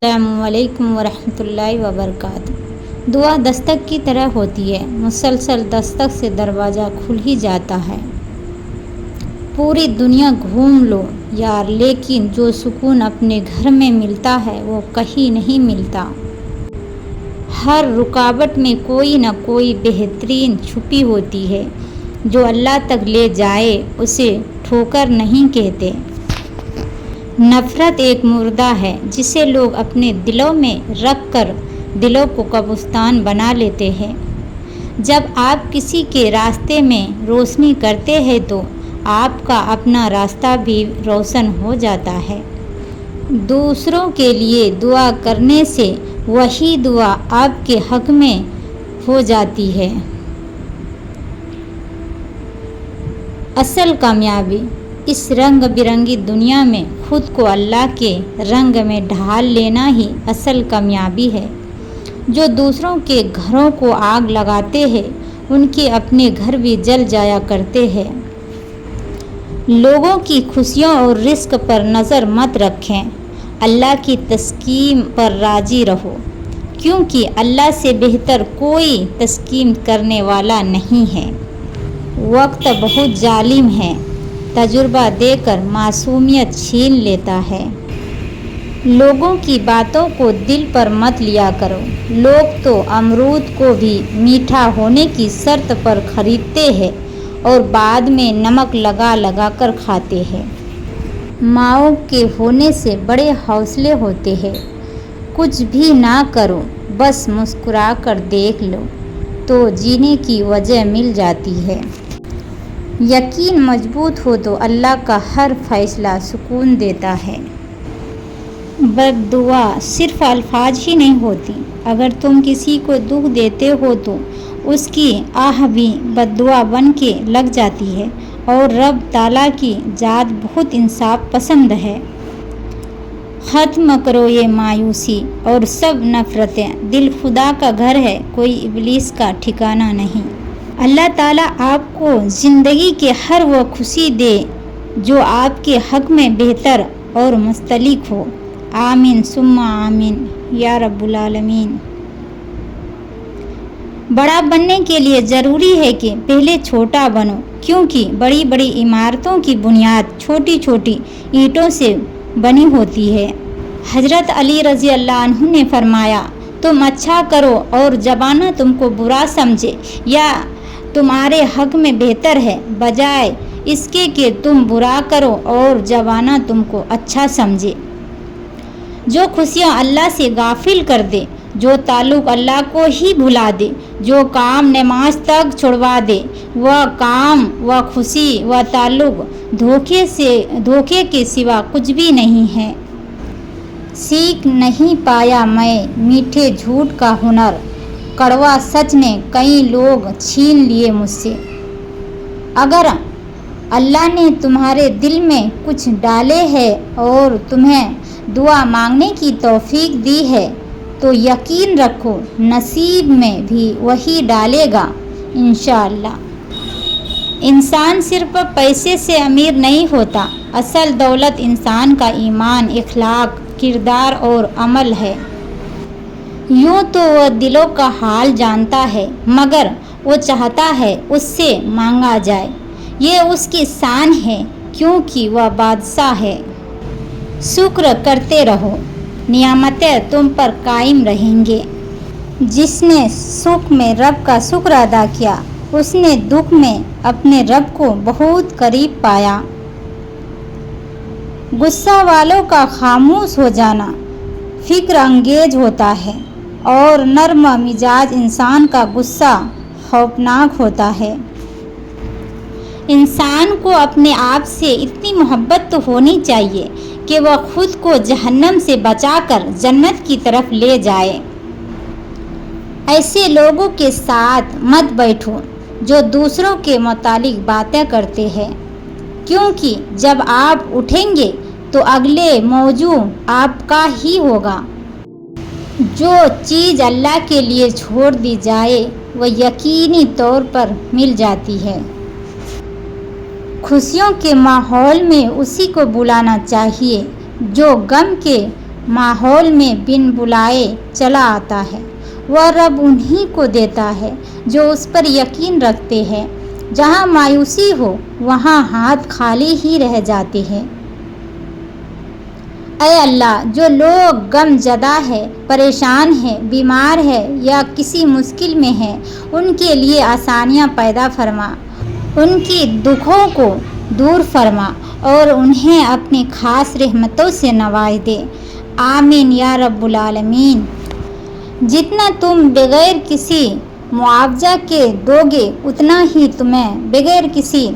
السلام علیکم ورحمۃ اللہ وبرکاتہ۔ دعا دستک کی طرح ہوتی ہے، مسلسل دستک سے دروازہ کھل ہی جاتا ہے۔ پوری دنیا گھوم لو یار، لیکن جو سکون اپنے گھر میں ملتا ہے وہ کہیں نہیں ملتا۔ ہر رکاوٹ میں کوئی نہ کوئی بہترین چھپی ہوتی ہے، جو اللہ تک لے جائے اسے ٹھوکر نہیں کہتے۔ نفرت ایک مردہ ہے جسے لوگ اپنے دلوں میں رکھ کر دلوں کو قبرستان بنا لیتے ہیں۔ جب آپ کسی کے راستے میں روشنی کرتے ہیں تو آپ کا اپنا راستہ بھی روشن ہو جاتا ہے۔ دوسروں کے لیے دعا کرنے سے وہی دعا آپ کے حق میں ہو جاتی ہے۔ اصل کامیابی اس رنگ برنگی دنیا میں خود کو اللہ کے رنگ میں ڈھال لینا ہی اصل کامیابی ہے۔ جو دوسروں کے گھروں کو آگ لگاتے ہیں ان کے اپنے گھر بھی جل جایا کرتے ہیں۔ لوگوں کی خوشیوں اور رزق پر نظر مت رکھیں، اللہ کی تسکین پر راضی رہو، کیونکہ اللہ سے بہتر کوئی تسکین کرنے والا نہیں ہے۔ وقت بہت ظالم ہے، تجربہ دے کر معصومیت چھین لیتا ہے۔ لوگوں کی باتوں کو دل پر مت لیا کرو، لوگ تو امرود کو بھی میٹھا ہونے کی شرط پر خریدتے ہیں اور بعد میں نمک لگا لگا کر کھاتے ہیں۔ ماؤں کے ہونے سے بڑے حوصلے ہوتے ہیں۔ کچھ بھی نہ کرو، بس مسکرا کر دیکھ لو تو جینے کی وجہ مل جاتی ہے۔ یقین مضبوط ہو تو اللہ کا ہر فیصلہ سکون دیتا ہے۔ بد دعا صرف الفاظ ہی نہیں ہوتی، اگر تم کسی کو دکھ دیتے ہو تو اس کی آہ بھی بد دعا بن کے لگ جاتی ہے، اور رب تعالیٰ کی ذات بہت انصاف پسند ہے۔ ختم کرو یہ مایوسی اور سب نفرتیں، دل خدا کا گھر ہے، کوئی ابلیس کا ٹھکانہ نہیں۔ اللہ تعالیٰ آپ کو زندگی کے ہر وہ خوشی دے جو آپ کے حق میں بہتر اور مستحق ہو۔ آمین ثم آمین یا رب العالمین۔ بڑا بننے کے لیے ضروری ہے کہ پہلے چھوٹا بنو، کیونکہ بڑی بڑی عمارتوں کی بنیاد چھوٹی چھوٹی اینٹوں سے بنی ہوتی ہے۔ حضرت علی رضی اللہ عنہ نے فرمایا، تم اچھا کرو اور زمانہ تم کو برا سمجھے یا تمہارے حق میں بہتر ہے، بجائے اس کے کہ تم برا کرو اور زمانہ تم کو اچھا سمجھے۔ جو خوشیاں اللہ سے غافل کر دے، جو تعلق اللہ کو ہی بھلا دے، جو کام نماز تک چھڑوا دے، وہ کام، وہ خوشی، وہ تعلق دھوکے کے سوا کچھ بھی نہیں ہے۔ سیکھ نہیں پایا میں میٹھے جھوٹ کا ہنر، کڑوا سچ نے کئی لوگ چھین لیے مجھ سے۔ اگر اللہ نے تمہارے دل میں کچھ ڈالے ہے اور تمہیں دعا مانگنے کی توفیق دی ہے تو یقین رکھو نصیب میں بھی وہی ڈالے گا انشاءاللہ۔ انسان صرف پیسے سے امیر نہیں ہوتا، اصل دولت انسان کا ایمان، اخلاق، کردار اور عمل ہے۔ یوں تو وہ دلوں کا حال جانتا ہے، مگر وہ چاہتا ہے اس سے مانگا جائے، یہ اس کی شان ہے کیونکہ وہ بادشاہ ہے۔ شکر کرتے رہو، نعمتیں تم پر قائم رہیں گے۔ جس نے سکھ میں رب کا شکر ادا کیا، اس نے دکھ میں اپنے رب کو بہت قریب پایا۔ غصہ والوں کا خاموش ہو جانا فکر انگیز ہوتا ہے، اور نرم مزاج انسان کا غصہ خوفناک ہوتا ہے۔ انسان کو اپنے آپ سے اتنی محبت تو ہونی چاہیے کہ وہ خود کو جہنم سے بچا کر جنت کی طرف لے جائے۔ ایسے لوگوں کے ساتھ مت بیٹھو جو دوسروں کے متعلق باتیں کرتے ہیں، کیونکہ جب آپ اٹھیں گے تو اگلے موضوع آپ کا ہی ہوگا۔ جو چیز اللہ کے لیے چھوڑ دی جائے وہ یقینی طور پر مل جاتی ہے۔ خوشیوں کے ماحول میں اسی کو بلانا چاہیے جو غم کے माहौल में बिन बुलाए चला आता है। वह रब उन्हीं को देता है जो उस पर यकीन रखते हैं। जहाँ मायूसी हो वहाँ हाथ खाली ही रह जाते हैं। ऐ अल्लाह, जो लोग गम ज़दा है, परेशान है, बीमार है या किसी मुश्किल में है, उनके लिए आसानियाँ पैदा फरमा, उनकी दुखों को दूर फरमा और उन्हें अपनी ख़ास रहमतों से नवाज दे। आमीन या रब्बुल आलमीन। जितना तुम बगैर किसी मुआवजा के दोगे उतना ही तुम्हें बगैर किसी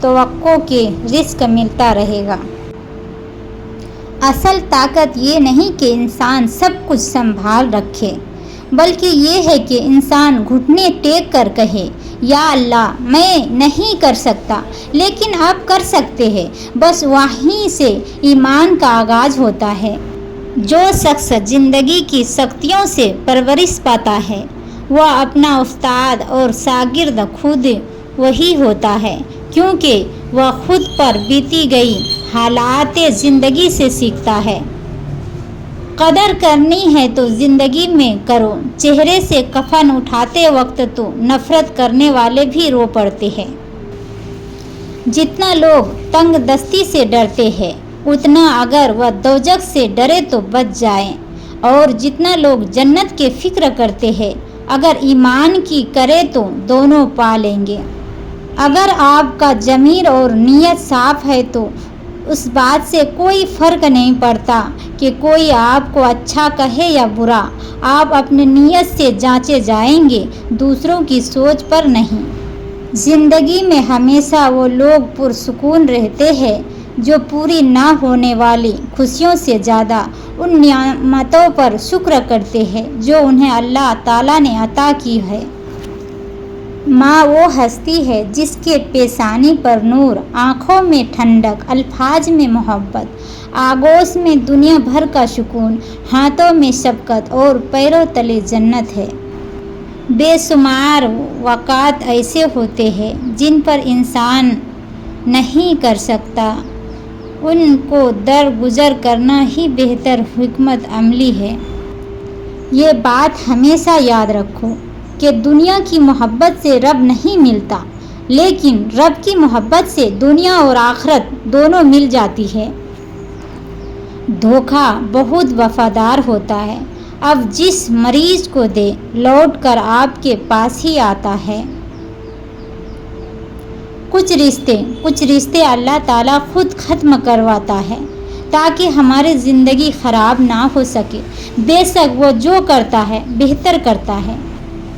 तवक्को के रिस्क मिलता रहेगा। असल ताकत ये नहीं कि इंसान सब कुछ संभाल रखे, बल्कि ये है कि इंसान घुटने टेक कर कहे, या अल्लाह, मैं नहीं कर सकता लेकिन आप कर सकते हैं। बस वहीं से ईमान का आगाज़ होता है। जो शख्स ज़िंदगी की सख्तियों से परवरिश पाता है वह अपना उस्ताद और शागिर्द खुद वही होता है, क्योंकि वह खुद पर बीती गई हालात ज़िंदगी से सीखता है। कदर करनी है तो ज़िंदगी में करो। चेहरे से कफन उठाते वक्त तो नफ़रत करने वाले भी रो पड़ते हैं। जितना लोग तंग दस्ती से डरते हैं उतना अगर वह दोजख से डरे तो बच जाए, और जितना लोग जन्नत के फिक्र करते हैं अगर ईमान की करे तो दोनों पा लेंगे। अगर आपका ज़मीर और नीयत साफ़ है तो उस बात से कोई फ़र्क नहीं पड़ता कि कोई आपको अच्छा कहे या बुरा। आप अपने नीयत से जांचे जाएंगे, दूसरों की सोच पर नहीं। ज़िंदगी में हमेशा वो लोग पुरसुकून रहते हैं जो पूरी ना होने वाली खुशियों से ज़्यादा उन नियामतों पर शुक्र करते हैं जो उन्हें अल्लाह ताला ने अता की है। माँ वो हस्ती है जिसके पेशानी पर नूर, आँखों में ठंडक, अल्फाज में मोहब्बत, आगोश में दुनिया भर का सुकून, हाथों में शफ़क़त और पैरों तले जन्नत है। बेशुमार वक़ात ऐसे होते हैं जिन पर इंसान नहीं कर सकता, उनको दरगुजर करना ही बेहतर हिकमत अमली है। ये बात हमेशा याद रखो कि दुनिया की मोहब्बत से रब नहीं मिलता, लेकिन रब की मोहब्बत से दुनिया और आखिरत दोनों मिल जाती है। धोखा बहुत वफादार होता है। अब जिस मरीज को दे लौट कर आपके पास ही आता है। कुछ रिश्ते अल्लाह ताला खुद ख़त्म करवाता है ताकि हमारी ज़िंदगी ख़राब ना हो सके। बेशक वो जो करता है बेहतर करता है।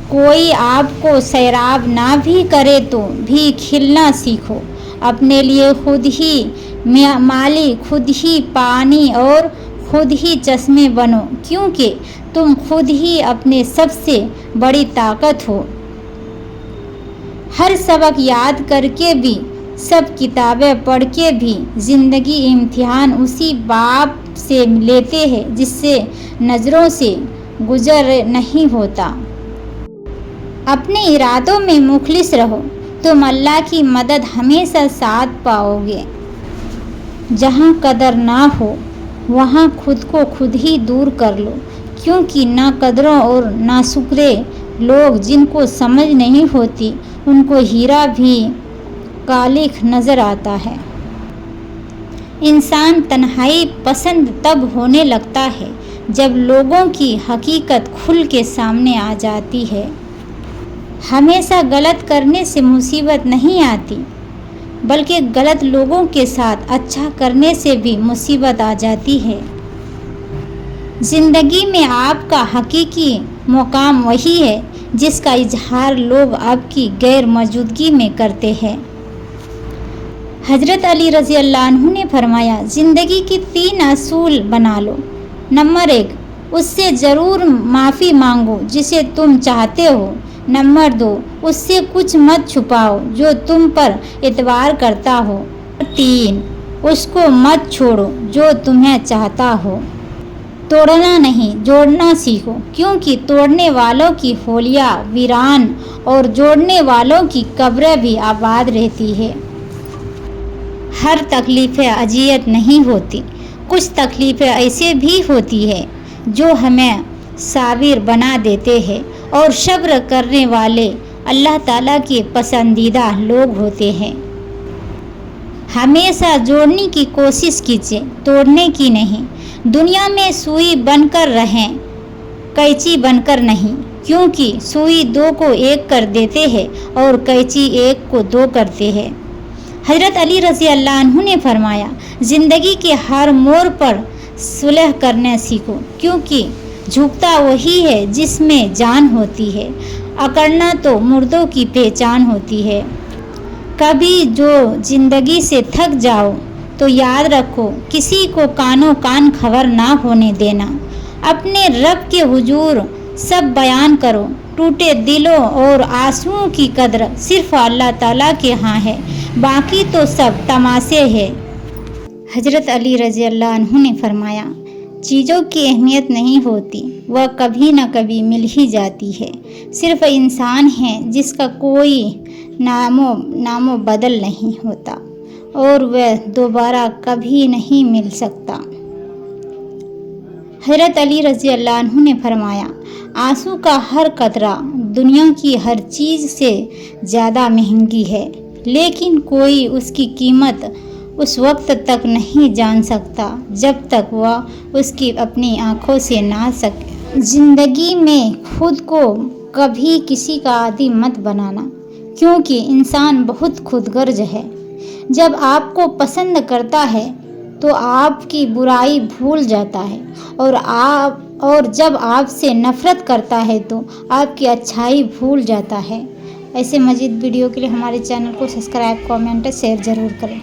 कोई आपको सैराब ना भी करे तो भी खिलना सीखो। अपने लिए खुद ही माली, खुद ही पानी और खुद ही चश्मे बनो, क्योंकि तुम खुद ही अपने सबसे बड़ी ताकत हो। हर सबक याद करके भी, सब किताबें पढ़ के भी ज़िंदगी इम्तिहान उसी बाप से लेते हैं जिससे नज़रों से गुजर नहीं होता। अपने इरादों में मुखलिस रहो, तुम अल्लाह की मदद हमेशा साथ पाओगे। जहाँ कदर ना हो वहाँ खुद को खुद ही दूर कर लो, क्योंकि ना कदरों और ना शुक्रे लोग जिनको समझ नहीं होती उनको हीरा भी कालिख नज़र आता है। इंसान तन्हाई पसंद तब होने लगता है जब लोगों की हकीकत खुल के सामने आ जाती है। हमेशा गलत करने से मुसीबत नहीं आती, बल्कि गलत लोगों के साथ अच्छा करने से भी मुसीबत आ जाती है। ज़िंदगी में आपका हकीकी मुकाम वही है जिसका इजहार लोग आपकी गैर मौजूदगी में करते हैं। हज़रत अली रज़ी अल्लाह अन्हु ने फरमाया, ज़िंदगी की 3 असूल बना लो। नंबर 1, उससे ज़रूर माफ़ी मांगो जिसे तुम चाहते हो। नंबर 2, उससे कुछ मत छुपाओ जो तुम पर एतबार करता हो। 3, उसको मत छोड़ो जो तुम्हें चाहता हो। तोड़ना नहीं, जोड़ना सीखो, क्योंकि तोड़ने वालों की होलियाँ वीरान और जोड़ने वालों की कब्रें भी आबाद रहती है। हर तकलीफ़ें अजियत नहीं होती, कुछ तकलीफ़ें ऐसे भी होती है जो हमें साबिर बना देते हैं और सब्र करने वाले अल्लाह ताला के पसंदीदा लोग होते हैं। हमेशा जोड़ने की कोशिश कीजिए, तोड़ने की नहीं। दुनिया में सुई बनकर रहें, कैंची बनकर नहीं, क्योंकि सुई दो को एक कर देते हैं और कैंची एक को दो करते हैं। हज़रत अली रज़ी अल्लाह अन्हु ने फरमाया, ज़िंदगी के हर मोड़ पर सुलह करने सीखो, क्योंकि झुकता वही है जिसमें जान होती है, अकड़ना तो मुर्दों की पहचान होती है। कभी जो ज़िंदगी से थक जाओ तो याद रखो, किसी को कानों कान खबर ना होने देना। अपने रब के हुजूर सब बयान करो। टूटे दिलों और आंसुओं की कदर सिर्फ अल्लाह ताला के यहाँ है, बाकी तो सब तमाशे हैं। हज़रत अली रज़ी अल्लाह अन्हु ने फरमाया, चीज़ों की अहमियत नहीं होती, वह कभी न कभी मिल ही जाती है। सिर्फ इंसान है जिसका कोई नामो बदल नहीं होता और वह दोबारा कभी नहीं मिल सकता। हज़रत अली रज़ी अल्लाह अन्हु ने फरमाया, आंसू का हर कतरा दुनिया की हर चीज़ से ज़्यादा महंगी है, लेकिन कोई उसकी कीमत उस वक्त तक नहीं जान सकता जब तक वह उसकी अपनी आँखों से ना सके। ज़िंदगी में खुद को कभी किसी का आदी मत बनाना, क्योंकि इंसान बहुत खुदगर्ज है। जब आपको पसंद करता है तो आपकी बुराई भूल जाता है और जब आपसे नफ़रत करता है तो आपकी अच्छाई भूल जाता है। ऐसे मज़ीद वीडियो के लिए हमारे चैनल को सब्सक्राइब, कमेंट, शेयर ज़रूर करें।